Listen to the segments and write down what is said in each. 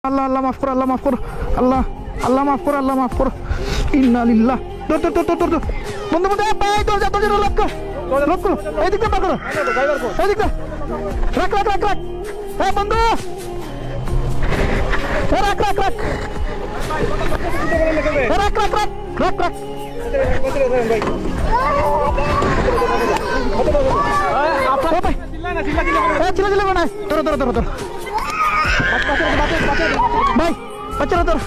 আল্লাহ আল্লাহ মাফ করো, আল্লাহ মাফ করো, আল্লাহ আল্লাহ মাফ করো, আল্লাহ মাফ করো। ইন্না লিল্লাহ। ধর ধর ধর ধর ধর বন্ধু বন্ধু ভাই দরজা দরজা লক কর, লক করো। এইদিকটা পার করো, এইদিকটা রাখ রাখ রাখ রাখ। এই বন্ধু রাখ রাখ রাখ রাখ রাখ রাখ রাখ রাখ। চিল্লা চিল্লা না, ধরো ধরো ধরো ধরো ভাই, বাচ্চারা ধর,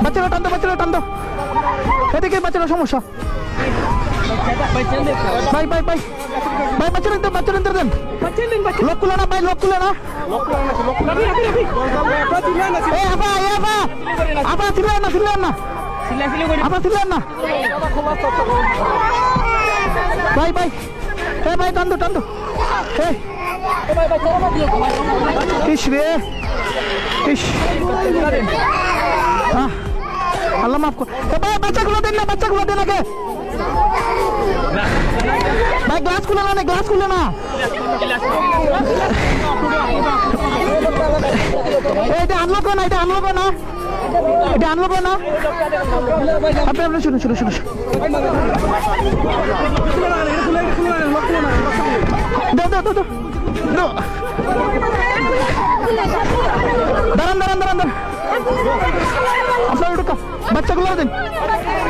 বাচ্চারা টান দো, বাচ্চারা টান দো, এদিকে বাচ্চারা সমস্যা। ভাই ভাই ভাই ভাই বাচ্চারা দেন, বাচ্চারা দেন, লোক খুলে না ভাই, লোক খুলে না। আবার ছিলেন না, ছিলেন না, আবার ছিলেন না ভাই ভাই। এ ভাই টান দো, টান দো। ইস রে ইস, আল্লাহ মাফ কর। ভাই বাচ্চাগুলো দেন না, বাচ্চাগুলো দেন আগে ভাই। গ্লাস খুলে না, গ্লাস খুলে না। এটা আনলোক না, এটা আনলোক না, এটা আনলোক না। আপনি আপনি শুনুন শুনুন শুনুন, দাও দাও দাও দাও, দাঁড়ান দাঁড়ান দাঁড়ান দাঁড়ান। আপনার উঠুক, বাচ্চাগুলো দিন,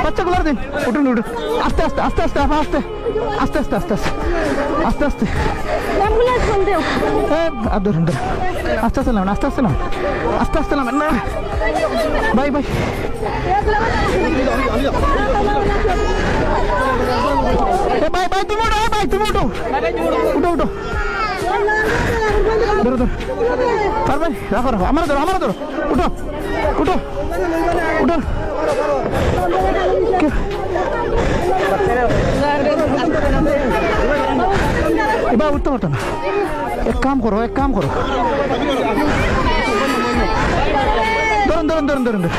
বাচ্চাগুলো দিন। উঠুন উঠুন, আস্তে আস্তে আস্তে আস্তে আস্তে আস্তে আস্তে আস্তে আস্তে আস্তে আস্তে। আর ধরুন ধরুন, আস্তে আস্তে নামেন, আস্তে আস্তে নামেন, আস্তে আস্তে নামেন না ভাই ভাই। ভাই ভাই তুমি উঠো, ভাই তুমি উঠো, উঠো উঠো, ধরো ধরো পারবেন, রাখো রাখো, আমার ধরো, আমার ধরো, উঠো উঠো উঠো। এবার উঠতে পারতো না। এক কাম করো, এক কাম করো, ধরুন ধরুন ধরুন ধরুন ধরুন।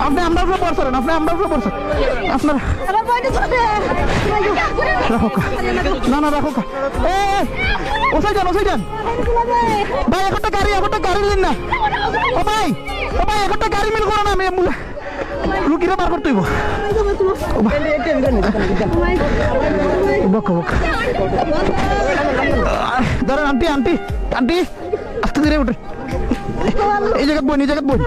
আপনি আমরা উপরে পড়ছেন, আপনি আমরা উপরে পড়ছেন, আপনার রাখো কা, না না রাখো কা। ওসাই যান, ওসাই যান ভাই। একটা গাড়ি, একটা গাড়ি দিন না ও ভাই, ও ভাই একটা গাড়ি মিল করো না, আমি রুগীরা বার করতে হইব। ধরেন আন্টি, আন্টি আন্টি আস্তে ধীরে উঠে, এই জায়গা বই, এই জায়গা বই।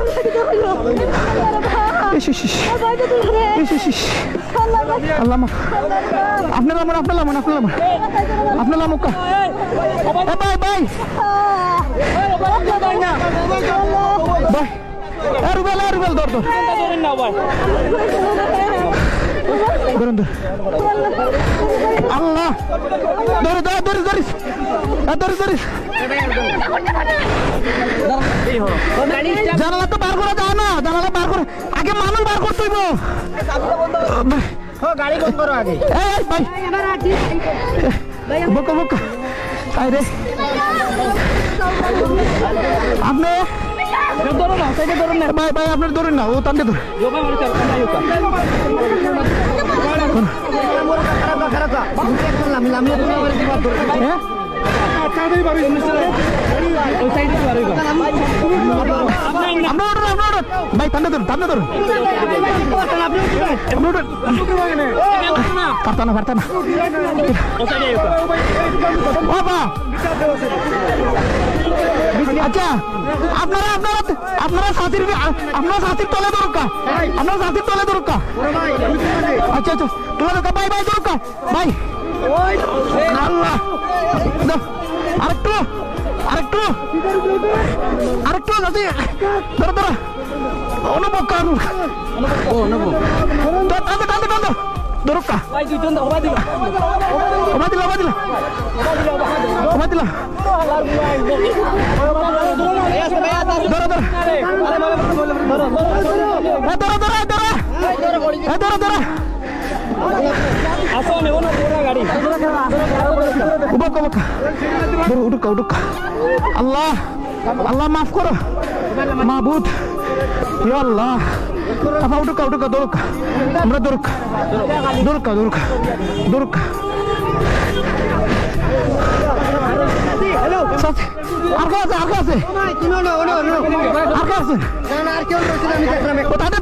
আল্লাহ মাফ, আপনার লামন, আপনার লামন, আপনার লামন, আপনার লামুকা ভাই ভাই ভাই। রুবেল, রুবেল ধর ধর, ধরুন ধর। আল্লাহ ধরে ধরে ধরে ধরিস, ধরে ধরিস। জানালা তো বার করা যায় না, জানালা বার করে আগে মানুষ বার করতে হইব। গাড়ি বন্ধ করো আগে। এই ভাই বকা বকা, আয় রে আপনি ধরো না, সাইডে ধরুন না ভাই, ভাই আপনার ধরুন না, ও টানতে ধরুন। ভাই টানতে ধরুন, টানতে ধরুন, পারতা না, পারতা না। আচ্ছা আপনারা আপনারা আপনারা সাথীর, আপনারা সাথীর তলে দরকার, আপনারা সাথীর তলে দরকার। আচ্ছা আচ্ছা তোলা দরকার ভাই, ভাই দরকার ভাই। আল্লাহ আরেকটু আরেকটু আরেকটু আছে, ধরো ধরো, অনুভব কর, টানতে টানতে টানতে দরকা, ওবা দিলা, ওবা দিলা, ওবা দিলা। ধরো ধরো ধরো ধরো ধরো ধরো, আল্লাহ আল্লাহ মাফ করো মাহবুদ, আল্লাহ আপা উঠুকা উঠুকা, দরকা আমরা দরকা দরকা দরকা দরকা। আছে আর কে আছে আর কে আছে আর কে আছে ও ঠান্ডা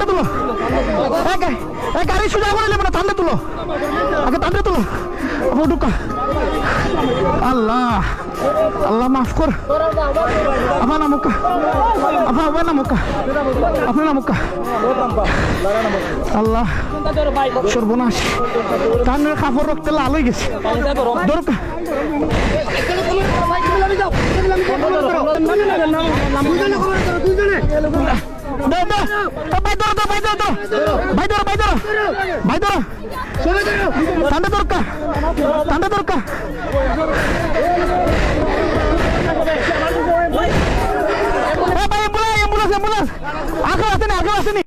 তুলো গাড়ি সোজা করে নেবে না ঠান্ডা তুলো আগে ঠান্ডা তুলো আবু ঢুকা আল্লাহ আল্লাহ মাফ কর আপনার নামুকা আপনার নামুকা আল্লাহ সর্বনাশ কানের কাপড় রক্তে লাল হয়ে গেছে দরকার ঠান্ডা দরকার